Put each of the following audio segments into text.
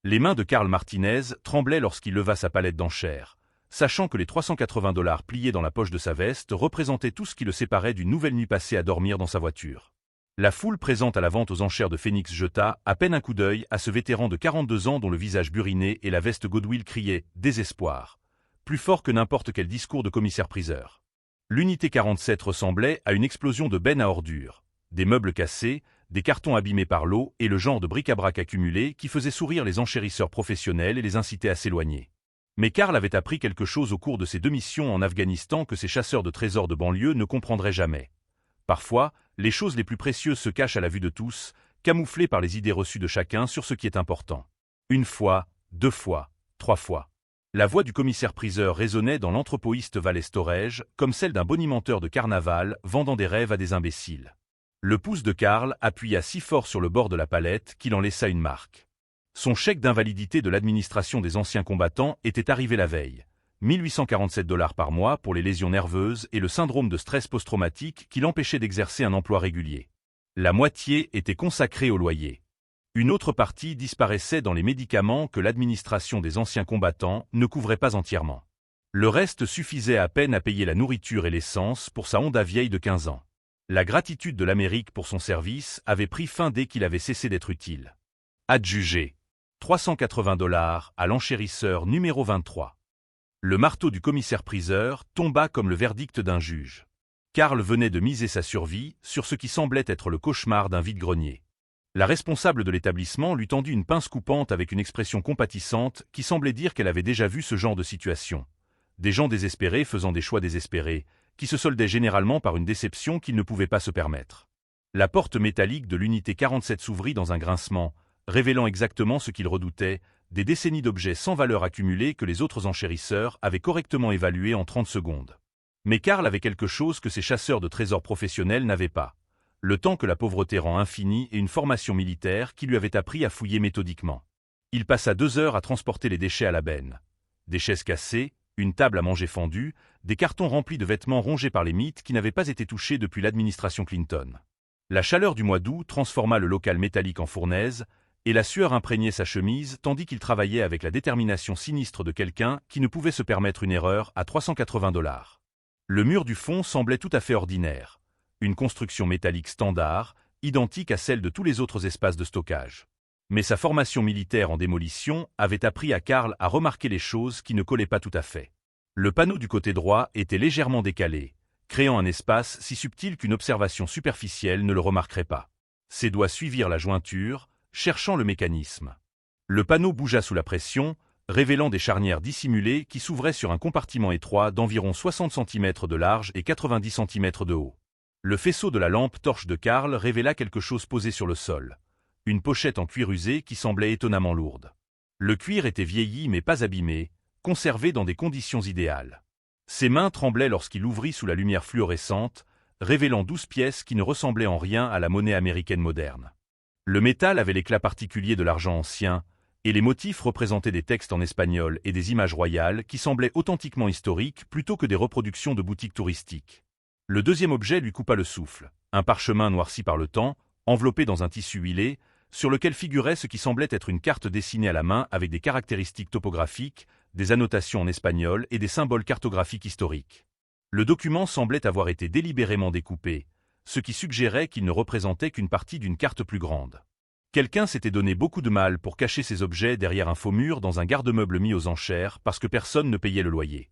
Les mains de Karl Martinez tremblaient lorsqu'il leva sa palette d'enchères, sachant que les $380 pliés dans la poche de sa veste représentaient tout ce qui le séparait d'une nouvelle nuit passée à dormir dans sa voiture. La foule présente à la vente aux enchères de Phoenix jeta à peine un coup d'œil à ce vétéran de 42 ans dont le visage buriné et la veste Goodwill criaient « désespoir », plus fort que n'importe quel discours de commissaire-priseur. L'unité 47 ressemblait à une explosion de bennes à ordures, des meubles cassés, des cartons abîmés par l'eau et le genre de bric-à-brac accumulé qui faisait sourire les enchérisseurs professionnels et les incitait à s'éloigner. Mais Karl avait appris quelque chose au cours de ses 2 missions en Afghanistan que ces chasseurs de trésors de banlieue ne comprendraient jamais. Parfois, les choses les plus précieuses se cachent à la vue de tous, camouflées par les idées reçues de chacun sur ce qui est important. 1 fois, 2 fois, 3 fois. La voix du commissaire-priseur résonnait dans l'anthropoïste Valley Storage, comme celle d'un bonimenteur de carnaval vendant des rêves à des imbéciles. Le pouce de Karl appuya si fort sur le bord de la palette qu'il en laissa une marque. Son chèque d'invalidité de l'administration des anciens combattants était arrivé la veille. $1847 par mois pour les lésions nerveuses et le syndrome de stress post-traumatique qui l'empêchait d'exercer un emploi régulier. La moitié était consacrée au loyer. Une autre partie disparaissait dans les médicaments que l'administration des anciens combattants ne couvrait pas entièrement. Le reste suffisait à peine à payer la nourriture et l'essence pour sa Honda vieille de 15 ans. La gratitude de l'Amérique pour son service avait pris fin dès qu'il avait cessé d'être utile. Adjugé. $380 à l'enchérisseur numéro 23. Le marteau du commissaire-priseur tomba comme le verdict d'un juge. Karl venait de miser sa survie sur ce qui semblait être le cauchemar d'un vide-grenier. La responsable de l'établissement lui tendit une pince coupante avec une expression compatissante qui semblait dire qu'elle avait déjà vu ce genre de situation. Des gens désespérés faisant des choix désespérés, qui se soldaient généralement par une déception qu'ils ne pouvaient pas se permettre. La porte métallique de l'unité 47 s'ouvrit dans un grincement, révélant exactement ce qu'il redoutait, des décennies d'objets sans valeur accumulés que les autres enchérisseurs avaient correctement évalués en 30 secondes. Mais Karl avait quelque chose que ces chasseurs de trésors professionnels n'avaient pas. Le temps que la pauvreté rend infini et une formation militaire qui lui avait appris à fouiller méthodiquement. Il passa 2 heures à transporter les déchets à la benne. Des chaises cassées, une table à manger fendue, des cartons remplis de vêtements rongés par les mites qui n'avaient pas été touchés depuis l'administration Clinton. La chaleur du mois d'août transforma le local métallique en fournaise, et la sueur imprégnait sa chemise tandis qu'il travaillait avec la détermination sinistre de quelqu'un qui ne pouvait se permettre une erreur à $380. Le mur du fond semblait tout à fait ordinaire. Une construction métallique standard, identique à celle de tous les autres espaces de stockage. Mais sa formation militaire en démolition avait appris à Karl à remarquer les choses qui ne collaient pas tout à fait. Le panneau du côté droit était légèrement décalé, créant un espace si subtil qu'une observation superficielle ne le remarquerait pas. Ses doigts suivirent la jointure, cherchant le mécanisme. Le panneau bougea sous la pression, révélant des charnières dissimulées qui s'ouvraient sur un compartiment étroit d'environ 60 cm de large et 90 cm de haut. Le faisceau de la lampe torche de Karl révéla quelque chose posé sur le sol. Une pochette en cuir usé qui semblait étonnamment lourde. Le cuir était vieilli mais pas abîmé, conservé dans des conditions idéales. Ses mains tremblaient lorsqu'il l'ouvrit sous la lumière fluorescente, révélant 12 pièces qui ne ressemblaient en rien à la monnaie américaine moderne. Le métal avait l'éclat particulier de l'argent ancien, et les motifs représentaient des textes en espagnol et des images royales qui semblaient authentiquement historiques plutôt que des reproductions de boutiques touristiques. Le deuxième objet lui coupa le souffle, un parchemin noirci par le temps, enveloppé dans un tissu huilé, sur lequel figurait ce qui semblait être une carte dessinée à la main avec des caractéristiques topographiques, des annotations en espagnol et des symboles cartographiques historiques. Le document semblait avoir été délibérément découpé, ce qui suggérait qu'il ne représentait qu'une partie d'une carte plus grande. Quelqu'un s'était donné beaucoup de mal pour cacher ces objets derrière un faux mur dans un garde-meuble mis aux enchères parce que personne ne payait le loyer.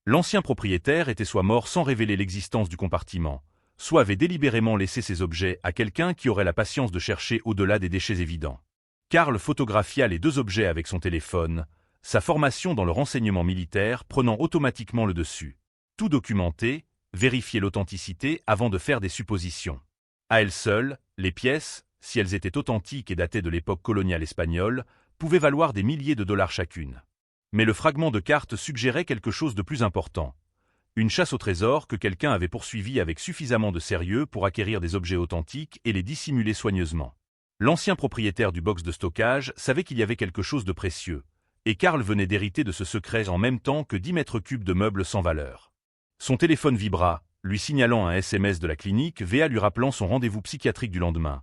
L'ancien propriétaire était soit mort sans révéler l'existence du compartiment, soit avait délibérément laissé ces objets à quelqu'un qui aurait la patience de chercher au-delà des déchets évidents. Karl photographia les 2 objets avec son téléphone, sa formation dans le renseignement militaire prenant automatiquement le dessus. Tout documenté, vérifier l'authenticité avant de faire des suppositions. À elles seules, les pièces, si elles étaient authentiques et datées de l'époque coloniale espagnole, pouvaient valoir des milliers de dollars chacune. Mais le fragment de carte suggérait quelque chose de plus important. Une chasse au trésor que quelqu'un avait poursuivie avec suffisamment de sérieux pour acquérir des objets authentiques et les dissimuler soigneusement. L'ancien propriétaire du box de stockage savait qu'il y avait quelque chose de précieux, et Karl venait d'hériter de ce secret en même temps que 10 mètres cubes de meubles sans valeur. Son téléphone vibra, lui signalant un SMS de la clinique, VA lui rappelant son rendez-vous psychiatrique du lendemain.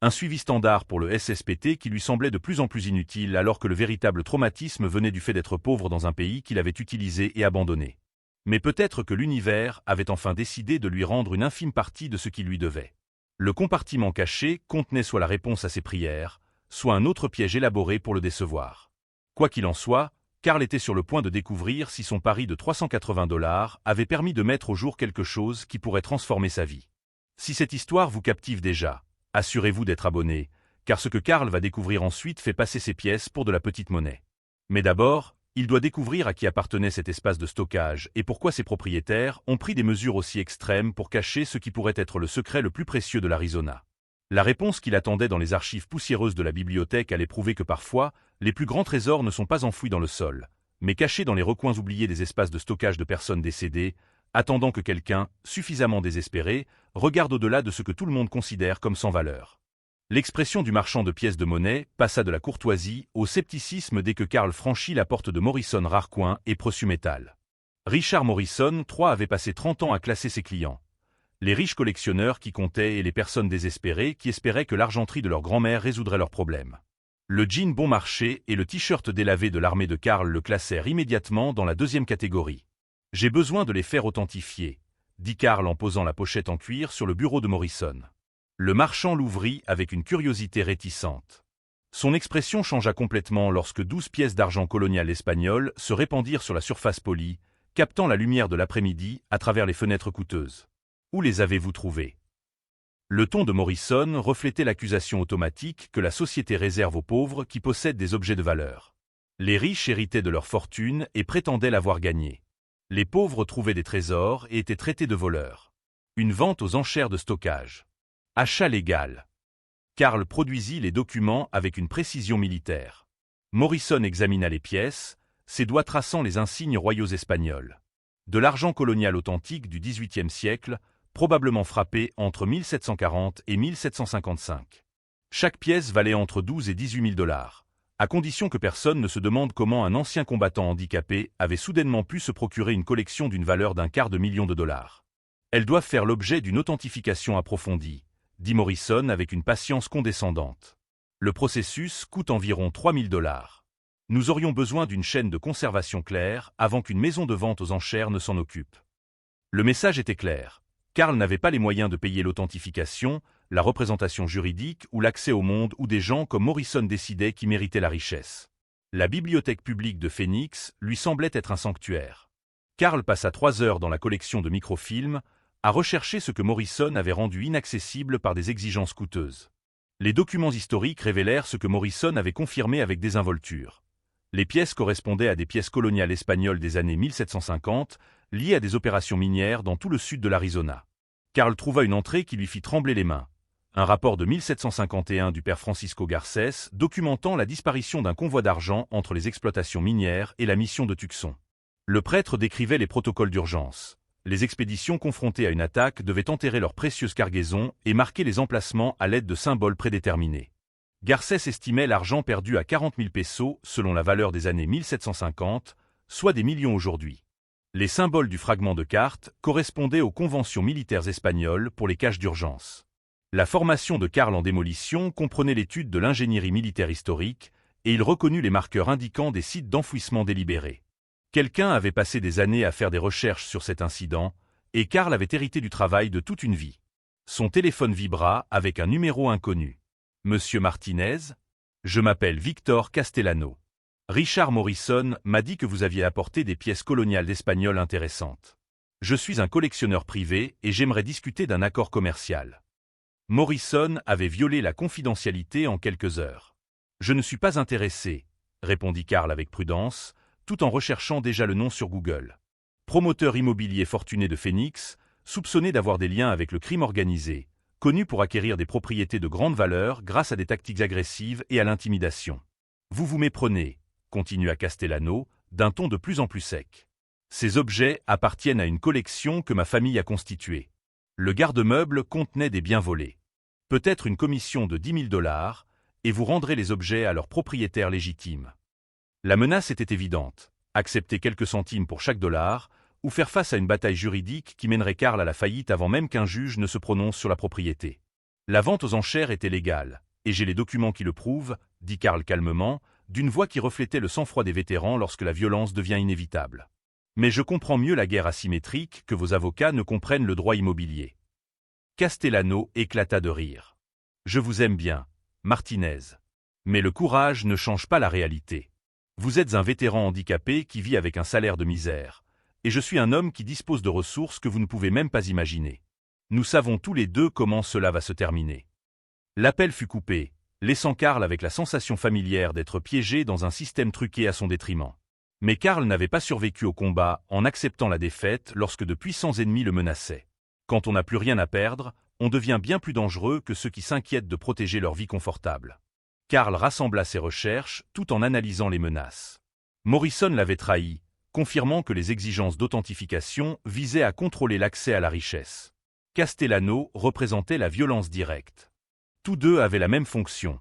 Un suivi standard pour le SSPT qui lui semblait de plus en plus inutile alors que le véritable traumatisme venait du fait d'être pauvre dans un pays qu'il avait utilisé et abandonné. Mais peut-être que l'univers avait enfin décidé de lui rendre une infime partie de ce qu'il lui devait. Le compartiment caché contenait soit la réponse à ses prières, soit un autre piège élaboré pour le décevoir. Quoi qu'il en soit, Karl était sur le point de découvrir si son pari de 380 $ avait permis de mettre au jour quelque chose qui pourrait transformer sa vie. Si cette histoire vous captive déjà, assurez-vous d'être abonné, car ce que Karl va découvrir ensuite fait passer ses pièces pour de la petite monnaie. Mais d'abord, il doit découvrir à qui appartenait cet espace de stockage et pourquoi ses propriétaires ont pris des mesures aussi extrêmes pour cacher ce qui pourrait être le secret le plus précieux de l'Arizona. La réponse qu'il attendait dans les archives poussiéreuses de la bibliothèque allait prouver que parfois, les plus grands trésors ne sont pas enfouis dans le sol, mais cachés dans les recoins oubliés des espaces de stockage de personnes décédées, attendant que quelqu'un, suffisamment désespéré, regarde au-delà de ce que tout le monde considère comme sans valeur. L'expression du marchand de pièces de monnaie passa de la courtoisie au scepticisme dès que Karl franchit la porte de Morrison Rare-Coin et Precious Metal. Richard Morrison III avait passé 30 ans à classer ses clients. Les riches collectionneurs qui comptaient et les personnes désespérées qui espéraient que l'argenterie de leur grand-mère résoudrait leurs problèmes. Le jean bon marché et le t-shirt délavé de l'armée de Karl le classèrent immédiatement dans la deuxième catégorie. « J'ai besoin de les faire authentifier », dit Karl en posant la pochette en cuir sur le bureau de Morrison. Le marchand l'ouvrit avec une curiosité réticente. Son expression changea complètement lorsque 12 pièces d'argent colonial espagnol se répandirent sur la surface polie, captant la lumière de l'après-midi à travers les fenêtres coûteuses. « Où les avez-vous trouvés ?» Le ton de Morrison reflétait l'accusation automatique que la société réserve aux pauvres qui possèdent des objets de valeur. Les riches héritaient de leur fortune et prétendaient l'avoir gagnée. Les pauvres trouvaient des trésors et étaient traités de voleurs. Une vente aux enchères de stockage. Achat légal. Karl produisit les documents avec une précision militaire. Morrison examina les pièces, ses doigts traçant les insignes royaux espagnols. De l'argent colonial authentique du XVIIIe siècle, probablement frappé entre 1740 et 1755. Chaque pièce valait entre 12 et 18 000 $, à condition que personne ne se demande comment un ancien combattant handicapé avait soudainement pu se procurer une collection d'une valeur $250 000. Elles doivent faire l'objet d'une authentification approfondie, dit Morrison avec une patience condescendante. Le processus coûte environ 3 000 $. Nous aurions besoin d'une chaîne de conservation claire avant qu'une maison de vente aux enchères ne s'en occupe. Le message était clair. Karl n'avait pas les moyens de payer l'authentification, la représentation juridique ou l'accès au monde où des gens comme Morrison décidaient qui méritaient la richesse. La bibliothèque publique de Phoenix lui semblait être un sanctuaire. Karl passa 3 heures dans la collection de microfilms, à rechercher ce que Morrison avait rendu inaccessible par des exigences coûteuses. Les documents historiques révélèrent ce que Morrison avait confirmé avec désinvolture. Les pièces correspondaient à des pièces coloniales espagnoles des années 1750, liées à des opérations minières dans tout le sud de l'Arizona. Karl trouva une entrée qui lui fit trembler les mains. Un rapport de 1751 du père Francisco Garcés documentant la disparition d'un convoi d'argent entre les exploitations minières et la mission de Tucson. Le prêtre décrivait les protocoles d'urgence. Les expéditions confrontées à une attaque devaient enterrer leurs précieuses cargaisons et marquer les emplacements à l'aide de symboles prédéterminés. Garcés estimait l'argent perdu à 40 000 pesos selon la valeur des années 1750, soit des millions aujourd'hui. Les symboles du fragment de carte correspondaient aux conventions militaires espagnoles pour les caches d'urgence. La formation de Karl en démolition comprenait l'étude de l'ingénierie militaire historique, et il reconnut les marqueurs indiquant des sites d'enfouissement délibérés. Quelqu'un avait passé des années à faire des recherches sur cet incident, et Karl avait hérité du travail de toute une vie. Son téléphone vibra avec un numéro inconnu. « Monsieur Martinez ? Je m'appelle Victor Castellano. Richard Morrison m'a dit que vous aviez apporté des pièces coloniales espagnoles intéressantes. Je suis un collectionneur privé et j'aimerais discuter d'un accord commercial. » Morrison avait violé la confidentialité en quelques heures. « Je ne suis pas intéressé, » répondit Karl avec prudence, tout en recherchant déjà le nom sur Google. Promoteur immobilier fortuné de Phoenix, soupçonné d'avoir des liens avec le crime organisé, connu pour acquérir des propriétés de grande valeur grâce à des tactiques agressives et à l'intimidation. « Vous vous méprenez, » continua Castellano, d'un ton de plus en plus sec. « Ces objets appartiennent à une collection que ma famille a constituée. Le garde-meuble contenait des biens volés. Peut-être une commission de 10 000 $, et vous rendrez les objets à leurs propriétaires légitimes. » La menace était évidente, accepter quelques centimes pour chaque dollar, ou faire face à une bataille juridique qui mènerait Karl à la faillite avant même qu'un juge ne se prononce sur la propriété. La vente aux enchères était légale, et j'ai les documents qui le prouvent, dit Karl calmement, d'une voix qui reflétait le sang-froid des vétérans lorsque la violence devient inévitable. Mais je comprends mieux la guerre asymétrique que vos avocats ne comprennent le droit immobilier. Castellano éclata de rire. Je vous aime bien, Martinez. Mais le courage ne change pas la réalité. Vous êtes un vétéran handicapé qui vit avec un salaire de misère, et je suis un homme qui dispose de ressources que vous ne pouvez même pas imaginer. Nous savons tous les deux comment cela va se terminer. L'appel fut coupé, laissant Karl avec la sensation familière d'être piégé dans un système truqué à son détriment. Mais Karl n'avait pas survécu au combat en acceptant la défaite lorsque de puissants ennemis le menaçaient. Quand on n'a plus rien à perdre, on devient bien plus dangereux que ceux qui s'inquiètent de protéger leur vie confortable. Karl rassembla ses recherches tout en analysant les menaces. Morrison l'avait trahi, confirmant que les exigences d'authentification visaient à contrôler l'accès à la richesse. Castellano représentait la violence directe. Tous deux avaient la même fonction,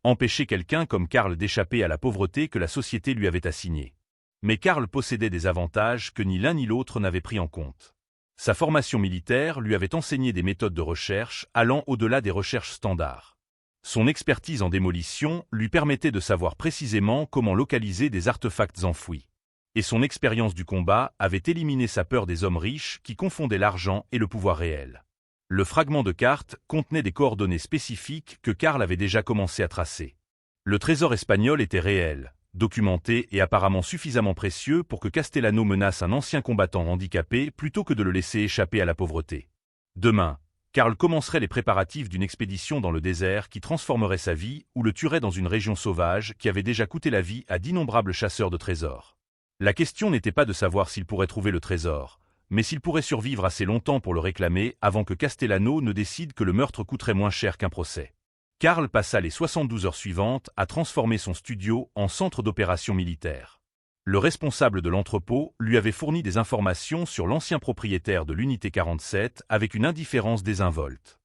empêcher quelqu'un comme Karl d'échapper à la pauvreté que la société lui avait assignée. Mais Karl possédait des avantages que ni l'un ni l'autre n'avaient pris en compte. Sa formation militaire lui avait enseigné des méthodes de recherche allant au-delà des recherches standards. Son expertise en démolition lui permettait de savoir précisément comment localiser des artefacts enfouis. Et son expérience du combat avait éliminé sa peur des hommes riches qui confondaient l'argent et le pouvoir réel. Le fragment de carte contenait des coordonnées spécifiques que Karl avait déjà commencé à tracer. Le trésor espagnol était réel, documenté et apparemment suffisamment précieux pour que Castellano menace un ancien combattant handicapé plutôt que de le laisser échapper à la pauvreté. Demain, Karl commencerait les préparatifs d'une expédition dans le désert qui transformerait sa vie ou le tuerait dans une région sauvage qui avait déjà coûté la vie à d'innombrables chasseurs de trésors. La question n'était pas de savoir s'il pourrait trouver le trésor, mais s'il pourrait survivre assez longtemps pour le réclamer avant que Castellano ne décide que le meurtre coûterait moins cher qu'un procès. Karl passa les 72 heures suivantes à transformer son studio en centre d'opérations militaires. Le responsable de l'entrepôt lui avait fourni des informations sur l'ancien propriétaire de l'unité 47 avec une indifférence désinvolte.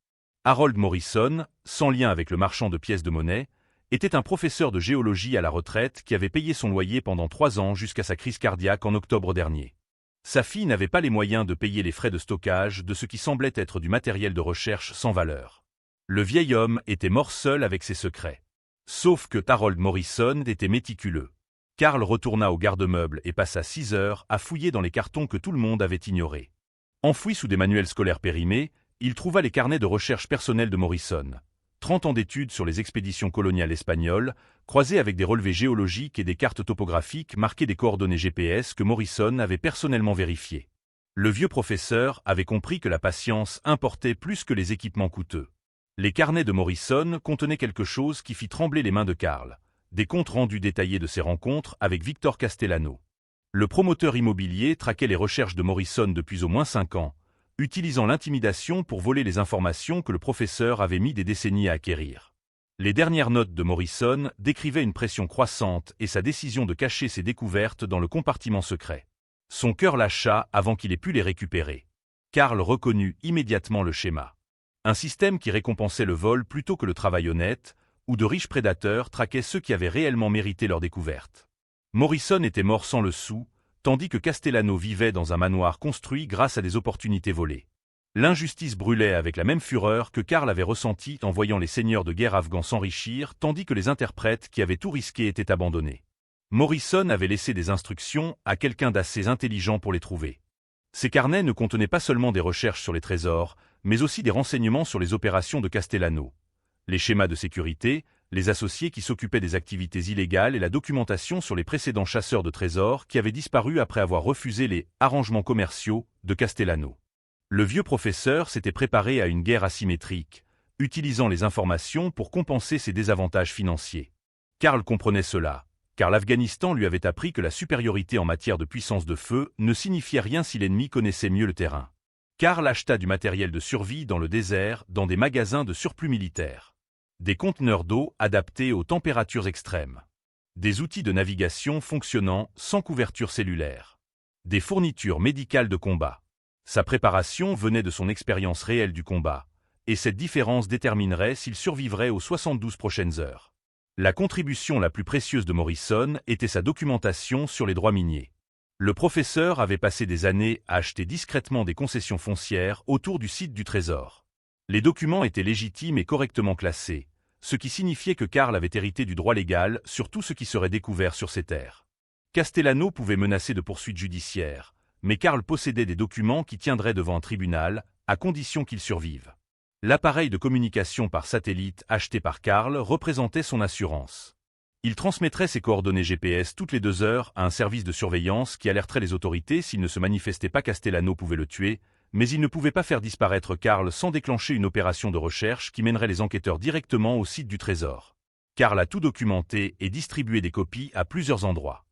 Harold Morrison, sans lien avec le marchand de pièces de monnaie, était un professeur de géologie à la retraite qui avait payé son loyer pendant 3 ans jusqu'à sa crise cardiaque en octobre dernier. Sa fille n'avait pas les moyens de payer les frais de stockage de ce qui semblait être du matériel de recherche sans valeur. Le vieil homme était mort seul avec ses secrets. Sauf que Harold Morrison était méticuleux. Karl retourna au garde-meubles et passa 6 heures à fouiller dans les cartons que tout le monde avait ignorés. Enfoui sous des manuels scolaires périmés, il trouva les carnets de recherche personnels de Morrison. 30 ans d'études sur les expéditions coloniales espagnoles, croisés avec des relevés géologiques et des cartes topographiques marquées des coordonnées GPS que Morrison avait personnellement vérifiées. Le vieux professeur avait compris que la patience importait plus que les équipements coûteux. Les carnets de Morrison contenaient quelque chose qui fit trembler les mains de Karl, des comptes rendus détaillés de ses rencontres avec Victor Castellano. Le promoteur immobilier traquait les recherches de Morrison depuis au moins 5 ans, utilisant l'intimidation pour voler les informations que le professeur avait mis des décennies à acquérir. Les dernières notes de Morrison décrivaient une pression croissante et sa décision de cacher ses découvertes dans le compartiment secret. Son cœur lâcha avant qu'il ait pu les récupérer. Karl reconnut immédiatement le schéma. Un système qui récompensait le vol plutôt que le travail honnête, où de riches prédateurs traquaient ceux qui avaient réellement mérité leur découverte. Morrison était mort sans le sou, tandis que Castellano vivait dans un manoir construit grâce à des opportunités volées. L'injustice brûlait avec la même fureur que Karl avait ressentie en voyant les seigneurs de guerre afghans s'enrichir tandis que les interprètes qui avaient tout risqué étaient abandonnés. Morrison avait laissé des instructions à quelqu'un d'assez intelligent pour les trouver. Ces carnets ne contenaient pas seulement des recherches sur les trésors, mais aussi des renseignements sur les opérations de Castellano. Les schémas de sécurité, les associés qui s'occupaient des activités illégales et la documentation sur les précédents chasseurs de trésors qui avaient disparu après avoir refusé les « arrangements commerciaux » de Castellano. Le vieux professeur s'était préparé à une guerre asymétrique, utilisant les informations pour compenser ses désavantages financiers. Karl comprenait cela, car l'Afghanistan lui avait appris que la supériorité en matière de puissance de feu ne signifiait rien si l'ennemi connaissait mieux le terrain. Karl acheta du matériel de survie dans le désert dans des magasins de surplus militaires. Des conteneurs d'eau adaptés aux températures extrêmes. Des outils de navigation fonctionnant sans couverture cellulaire. Des fournitures médicales de combat. Sa préparation venait de son expérience réelle du combat, et cette différence déterminerait s'il survivrait aux 72 prochaines heures. La contribution la plus précieuse de Morrison était sa documentation sur les droits miniers. Le professeur avait passé des années à acheter discrètement des concessions foncières autour du site du trésor. Les documents étaient légitimes et correctement classés, ce qui signifiait que Karl avait hérité du droit légal sur tout ce qui serait découvert sur ses terres. Castellano pouvait menacer de poursuites judiciaires, mais Karl possédait des documents qui tiendraient devant un tribunal, à condition qu'il survive. L'appareil de communication par satellite acheté par Karl représentait son assurance. Il transmettrait ses coordonnées GPS toutes les 2 heures à un service de surveillance qui alerterait les autorités s'il ne se manifestait pas. Castellano pouvait le tuer, mais il ne pouvait pas faire disparaître Karl sans déclencher une opération de recherche qui mènerait les enquêteurs directement au site du trésor. Karl a tout documenté et distribué des copies à plusieurs endroits.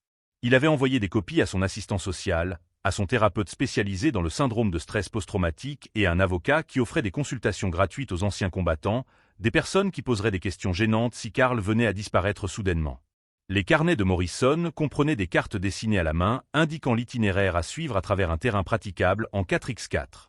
Il avait envoyé des copies à son assistant social, à son thérapeute spécialisé dans le syndrome de stress post-traumatique et à un avocat qui offrait des consultations gratuites aux anciens combattants, des personnes qui poseraient des questions gênantes si Karl venait à disparaître soudainement. Les carnets de Morrison comprenaient des cartes dessinées à la main indiquant l'itinéraire à suivre à travers un terrain praticable en 4x4.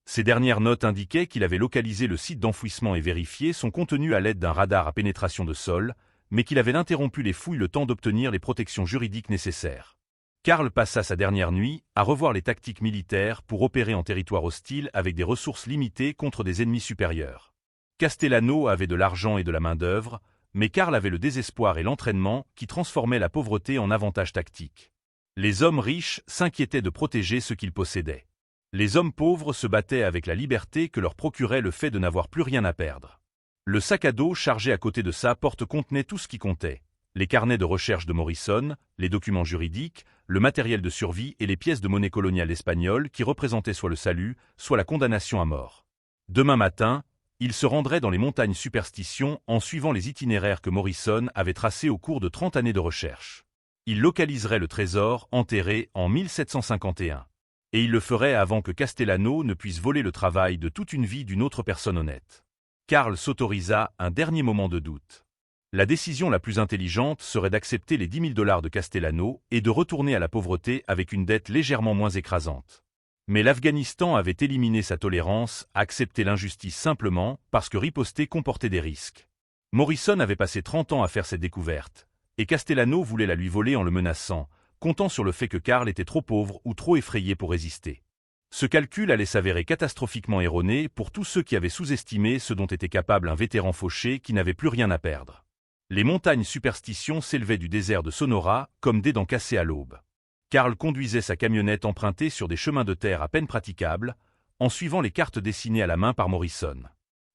Ces dernières notes indiquaient qu'il avait localisé le site d'enfouissement et vérifié son contenu à l'aide d'un radar à pénétration de sol, mais qu'il avait interrompu les fouilles le temps d'obtenir les protections juridiques nécessaires. Karl passa sa dernière nuit à revoir les tactiques militaires pour opérer en territoire hostile avec des ressources limitées contre des ennemis supérieurs. Castellano avait de l'argent et de la main-d'œuvre, mais Karl avait le désespoir et l'entraînement qui transformaient la pauvreté en avantage tactique. Les hommes riches s'inquiétaient de protéger ce qu'ils possédaient. Les hommes pauvres se battaient avec la liberté que leur procurait le fait de n'avoir plus rien à perdre. Le sac à dos chargé à côté de sa porte contenait tout ce qui comptait. Les carnets de recherche de Morrison, les documents juridiques, le matériel de survie et les pièces de monnaie coloniale espagnole qui représentaient soit le salut, soit la condamnation à mort. Demain matin, il se rendrait dans les montagnes Superstition en suivant les itinéraires que Morrison avait tracés au cours de 30 années de recherche. Il localiserait le trésor enterré en 1751. Et il le ferait avant que Castellano ne puisse voler le travail de toute une vie d'une autre personne honnête. Karl s'autorisa un dernier moment de doute. La décision la plus intelligente serait d'accepter les 10 000 $ de Castellano et de retourner à la pauvreté avec une dette légèrement moins écrasante. Mais l'Afghanistan avait éliminé sa tolérance à accepter l'injustice simplement parce que riposter comportait des risques. Morrison avait passé 30 ans à faire cette découverte, et Castellano voulait la lui voler en le menaçant, comptant sur le fait que Karl était trop pauvre ou trop effrayé pour résister. Ce calcul allait s'avérer catastrophiquement erroné pour tous ceux qui avaient sous-estimé ce dont était capable un vétéran fauché qui n'avait plus rien à perdre. Les montagnes Superstition s'élevaient du désert de Sonora comme des dents cassées à l'aube. Karl conduisait sa camionnette empruntée sur des chemins de terre à peine praticables, en suivant les cartes dessinées à la main par Morrison.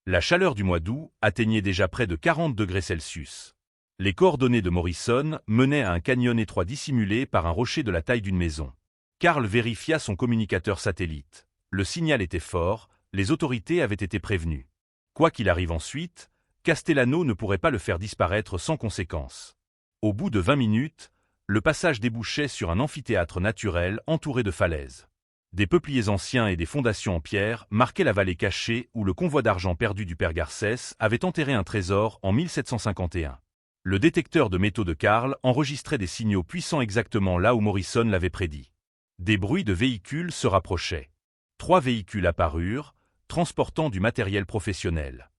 La chaleur du mois d'août atteignait déjà près de 40 degrés Celsius. Les coordonnées de Morrison menaient à un canyon étroit dissimulé par un rocher de la taille d'une maison. Karl vérifia son communicateur satellite. Le signal était fort, les autorités avaient été prévenues. Quoi qu'il arrive ensuite, Castellano ne pourrait pas le faire disparaître sans conséquence. Au bout de 20 minutes, le passage débouchait sur un amphithéâtre naturel entouré de falaises. Des peupliers anciens et des fondations en pierre marquaient la vallée cachée où le convoi d'argent perdu du père Garcès avait enterré un trésor en 1751. Le détecteur de métaux de Karl enregistrait des signaux puissants exactement là où Morrison l'avait prédit. Des bruits de véhicules se rapprochaient. 3 véhicules apparurent, transportant du matériel professionnel.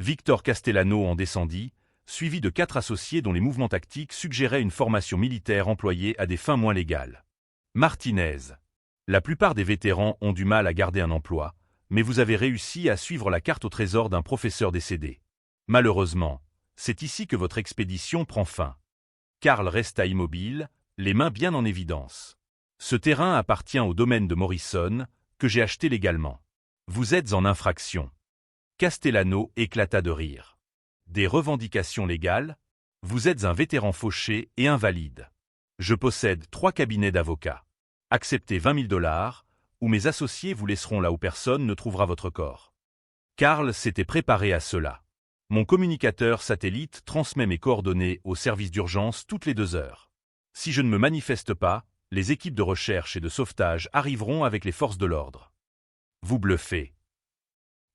Victor Castellano en descendit, suivi de 4 associés dont les mouvements tactiques suggéraient une formation militaire employée à des fins moins légales. Martinez. La plupart des vétérans ont du mal à garder un emploi, mais vous avez réussi à suivre la carte au trésor d'un professeur décédé. Malheureusement, c'est ici que votre expédition prend fin. Karl resta immobile, les mains bien en évidence. Ce terrain appartient au domaine de Morrison, que j'ai acheté légalement. Vous êtes en infraction. Castellano éclata de rire. Des revendications légales? Vous êtes un vétéran fauché et invalide. Je possède 3 cabinets d'avocats. Acceptez 20 000 $, ou mes associés vous laisseront là où personne ne trouvera votre corps. Karl s'était préparé à cela. Mon communicateur satellite transmet mes coordonnées au service d'urgence toutes les 2 heures. Si je ne me manifeste pas, les équipes de recherche et de sauvetage arriveront avec les forces de l'ordre. Vous bluffez.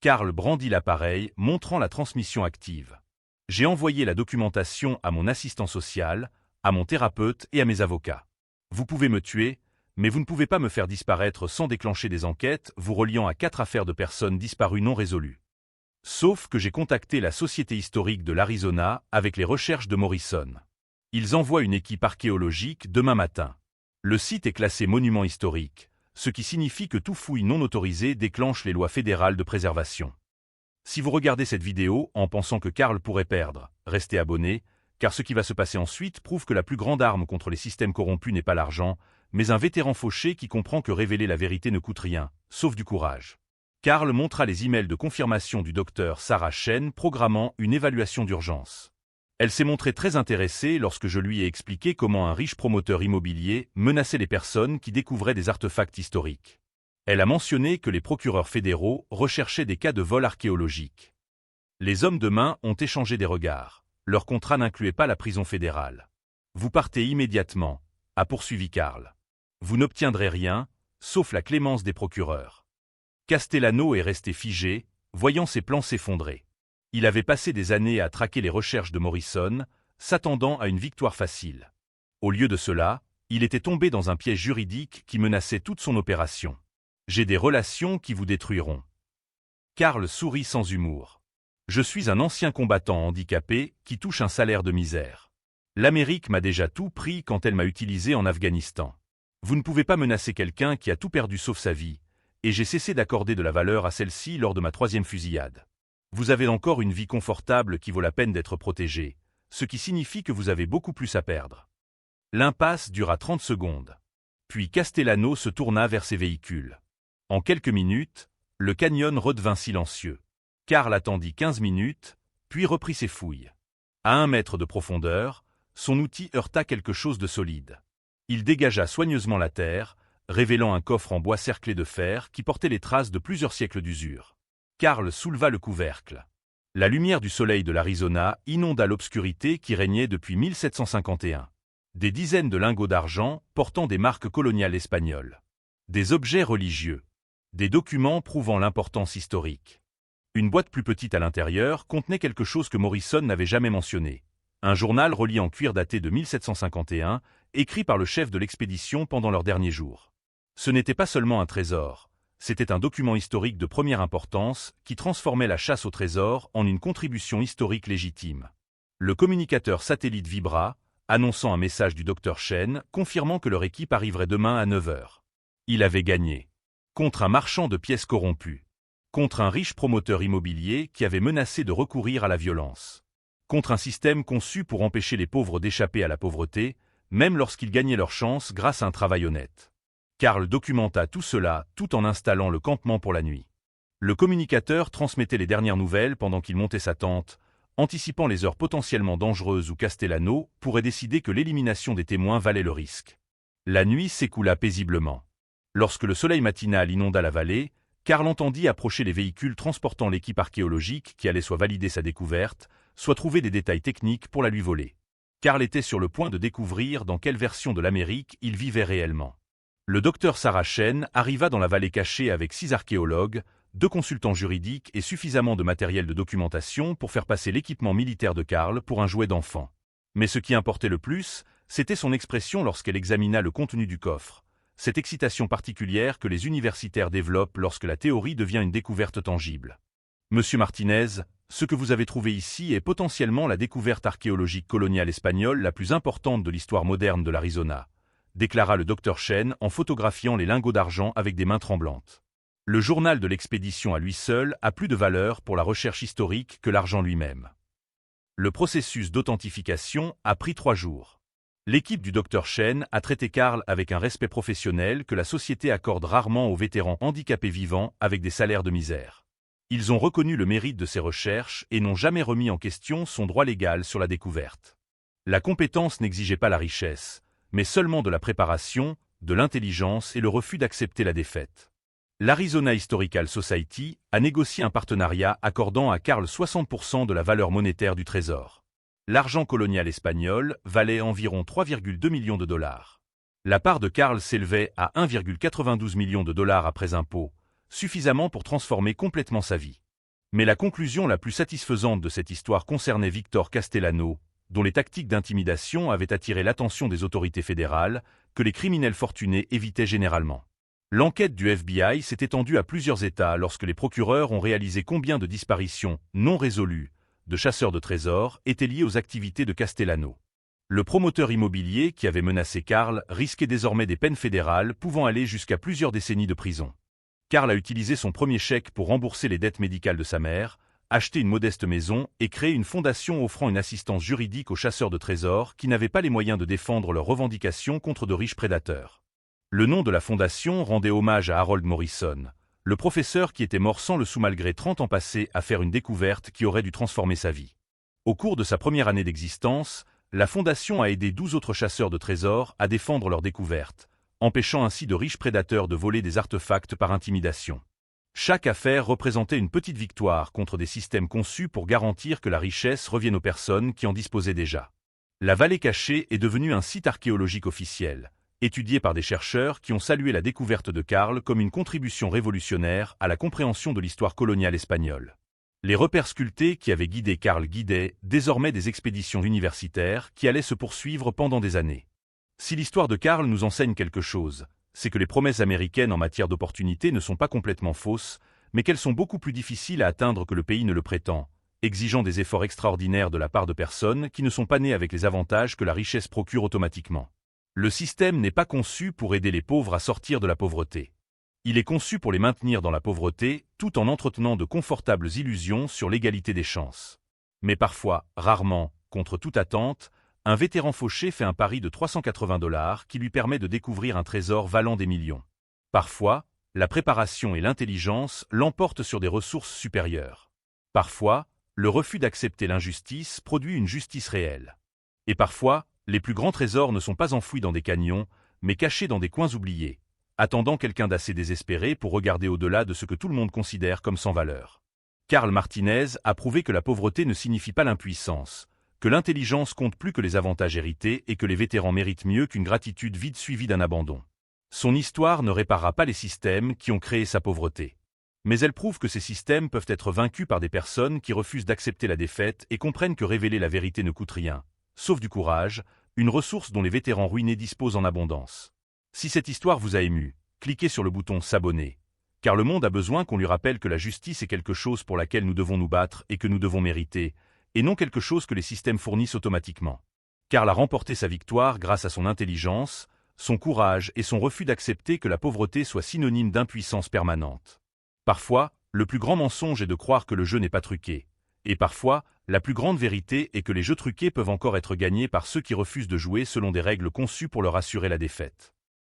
Karl brandit l'appareil, montrant la transmission active. J'ai envoyé la documentation à mon assistant social, à mon thérapeute et à mes avocats. Vous pouvez me tuer, mais vous ne pouvez pas me faire disparaître sans déclencher des enquêtes vous reliant à 4 affaires de personnes disparues non résolues. Sauf que j'ai contacté la Société historique de l'Arizona avec les recherches de Morrison. Ils envoient une équipe archéologique demain matin. Le site est classé monument historique, ce qui signifie que tout fouille non autorisé déclenche les lois fédérales de préservation. Si vous regardez cette vidéo en pensant que Karl pourrait perdre, restez abonné, car ce qui va se passer ensuite prouve que la plus grande arme contre les systèmes corrompus n'est pas l'argent, mais un vétéran fauché qui comprend que révéler la vérité ne coûte rien, sauf du courage. Karl montra les emails de confirmation du docteur Sarah Chen programmant une évaluation d'urgence. Elle s'est montrée très intéressée lorsque je lui ai expliqué comment un riche promoteur immobilier menaçait les personnes qui découvraient des artefacts historiques. Elle a mentionné que les procureurs fédéraux recherchaient des cas de vol archéologique. Les hommes de main ont échangé des regards. Leur contrat n'incluait pas la prison fédérale. Vous partez immédiatement, a poursuivi Karl. Vous n'obtiendrez rien, sauf la clémence des procureurs. Castellano est resté figé, voyant ses plans s'effondrer. Il avait passé des années à traquer les recherches de Morrison, s'attendant à une victoire facile. Au lieu de cela, il était tombé dans un piège juridique qui menaçait toute son opération. J'ai des relations qui vous détruiront. Karl sourit sans humour. Je suis un ancien combattant handicapé qui touche un salaire de misère. L'Amérique m'a déjà tout pris quand elle m'a utilisé en Afghanistan. Vous ne pouvez pas menacer quelqu'un qui a tout perdu sauf sa vie, et j'ai cessé d'accorder de la valeur à celle-ci lors de ma 3e fusillade. Vous avez encore une vie confortable qui vaut la peine d'être protégée, ce qui signifie que vous avez beaucoup plus à perdre. L'impasse dura 30 secondes. Puis Castellano se tourna vers ses véhicules. En quelques minutes, le canyon redevint silencieux. Karl attendit 15 minutes, puis reprit ses fouilles. À 1 mètre de profondeur, son outil heurta quelque chose de solide. Il dégagea soigneusement la terre, révélant un coffre en bois cerclé de fer qui portait les traces de plusieurs siècles d'usure. Karl souleva le couvercle. La lumière du soleil de l'Arizona inonda l'obscurité qui régnait depuis 1751. Des dizaines de lingots d'argent portant des marques coloniales espagnoles. Des objets religieux. Des documents prouvant l'importance historique. Une boîte plus petite à l'intérieur contenait quelque chose que Morrison n'avait jamais mentionné. Un journal relié en cuir daté de 1751, écrit par le chef de l'expédition pendant leurs derniers jours. Ce n'était pas seulement un trésor, c'était un document historique de première importance qui transformait la chasse au trésor en une contribution historique légitime. Le communicateur satellite vibra, annonçant un message du docteur Chen confirmant que leur équipe arriverait demain à 9 h. Il avait gagné. Contre un marchand de pièces corrompu. Contre un riche promoteur immobilier qui avait menacé de recourir à la violence. Contre un système conçu pour empêcher les pauvres d'échapper à la pauvreté, même lorsqu'ils gagnaient leur chance grâce à un travail honnête. Karl documenta tout cela tout en installant le campement pour la nuit. Le communicateur transmettait les dernières nouvelles pendant qu'il montait sa tente, anticipant les heures potentiellement dangereuses où Castellano pourrait décider que l'élimination des témoins valait le risque. La nuit s'écoula paisiblement. Lorsque le soleil matinal inonda la vallée, Karl entendit approcher les véhicules transportant l'équipe archéologique qui allait soit valider sa découverte, soit trouver des détails techniques pour la lui voler. Karl était sur le point de découvrir dans quelle version de l'Amérique il vivait réellement. Le docteur Sarah Chen arriva dans la vallée cachée avec 6 archéologues, 2 consultants juridiques et suffisamment de matériel de documentation pour faire passer l'équipement militaire de Karl pour un jouet d'enfant. Mais ce qui importait le plus, c'était son expression lorsqu'elle examina le contenu du coffre. Cette excitation particulière que les universitaires développent lorsque la théorie devient une découverte tangible. Monsieur Martinez, ce que vous avez trouvé ici est potentiellement la découverte archéologique coloniale espagnole la plus importante de l'histoire moderne de l'Arizona, déclara le docteur Chen en photographiant les lingots d'argent avec des mains tremblantes. Le journal de l'expédition à lui seul a plus de valeur pour la recherche historique que l'argent lui-même. Le processus d'authentification a pris 3 jours. L'équipe du docteur Chen a traité Karl avec un respect professionnel que la société accorde rarement aux vétérans handicapés vivants avec des salaires de misère. Ils ont reconnu le mérite de ses recherches et n'ont jamais remis en question son droit légal sur la découverte. La compétence n'exigeait pas la richesse, mais seulement de la préparation, de l'intelligence et le refus d'accepter la défaite. L'Arizona Historical Society a négocié un partenariat accordant à Karl 60% de la valeur monétaire du trésor. L'argent colonial espagnol valait environ 3,2 millions de dollars. La part de Karl s'élevait à 1,92 million de dollars après impôts, suffisamment pour transformer complètement sa vie. Mais la conclusion la plus satisfaisante de cette histoire concernait Victor Castellano, dont les tactiques d'intimidation avaient attiré l'attention des autorités fédérales, que les criminels fortunés évitaient généralement. L'enquête du FBI s'est étendue à plusieurs États lorsque les procureurs ont réalisé combien de disparitions non résolues de chasseurs de trésors étaient liées aux activités de Castellano. Le promoteur immobilier qui avait menacé Karl risquait désormais des peines fédérales pouvant aller jusqu'à plusieurs décennies de prison. Karl a utilisé son premier chèque pour rembourser les dettes médicales de sa mère, acheter une modeste maison et créer une fondation offrant une assistance juridique aux chasseurs de trésors qui n'avaient pas les moyens de défendre leurs revendications contre de riches prédateurs. Le nom de la fondation rendait hommage à Harold Morrison, le professeur qui était mort sans le sou malgré 30 ans passés à faire une découverte qui aurait dû transformer sa vie. Au cours de sa première année d'existence, la fondation a aidé 12 autres chasseurs de trésors à défendre leur découverte, empêchant ainsi de riches prédateurs de voler des artefacts par intimidation. Chaque affaire représentait une petite victoire contre des systèmes conçus pour garantir que la richesse revienne aux personnes qui en disposaient déjà. La vallée cachée est devenue un site archéologique officiel, étudié par des chercheurs qui ont salué la découverte de Karl comme une contribution révolutionnaire à la compréhension de l'histoire coloniale espagnole. Les repères sculptés qui avaient guidé Karl guidaient désormais des expéditions universitaires qui allaient se poursuivre pendant des années. Si l'histoire de Karl nous enseigne quelque chose, c'est que les promesses américaines en matière d'opportunités ne sont pas complètement fausses, mais qu'elles sont beaucoup plus difficiles à atteindre que le pays ne le prétend, exigeant des efforts extraordinaires de la part de personnes qui ne sont pas nées avec les avantages que la richesse procure automatiquement. Le système n'est pas conçu pour aider les pauvres à sortir de la pauvreté. Il est conçu pour les maintenir dans la pauvreté, tout en entretenant de confortables illusions sur l'égalité des chances. Mais parfois, rarement, contre toute attente, un vétéran fauché fait un pari de $380 qui lui permet de découvrir un trésor valant des millions. Parfois, la préparation et l'intelligence l'emportent sur des ressources supérieures. Parfois, le refus d'accepter l'injustice produit une justice réelle. Et parfois, les plus grands trésors ne sont pas enfouis dans des canyons, mais cachés dans des coins oubliés, attendant quelqu'un d'assez désespéré pour regarder au-delà de ce que tout le monde considère comme sans valeur. Karl Martinez a prouvé que la pauvreté ne signifie pas l'impuissance, que l'intelligence compte plus que les avantages hérités et que les vétérans méritent mieux qu'une gratitude vide suivie d'un abandon. Son histoire ne réparera pas les systèmes qui ont créé sa pauvreté. Mais elle prouve que ces systèmes peuvent être vaincus par des personnes qui refusent d'accepter la défaite et comprennent que révéler la vérité ne coûte rien, sauf du courage, une ressource dont les vétérans ruinés disposent en abondance. Si cette histoire vous a ému, cliquez sur le bouton s'abonner, car le monde a besoin qu'on lui rappelle que la justice est quelque chose pour laquelle nous devons nous battre et que nous devons mériter, et non quelque chose que les systèmes fournissent automatiquement. Karl a remporté sa victoire grâce à son intelligence, son courage et son refus d'accepter que la pauvreté soit synonyme d'impuissance permanente. Parfois, le plus grand mensonge est de croire que le jeu n'est pas truqué, et parfois, la plus grande vérité est que les jeux truqués peuvent encore être gagnés par ceux qui refusent de jouer selon des règles conçues pour leur assurer la défaite.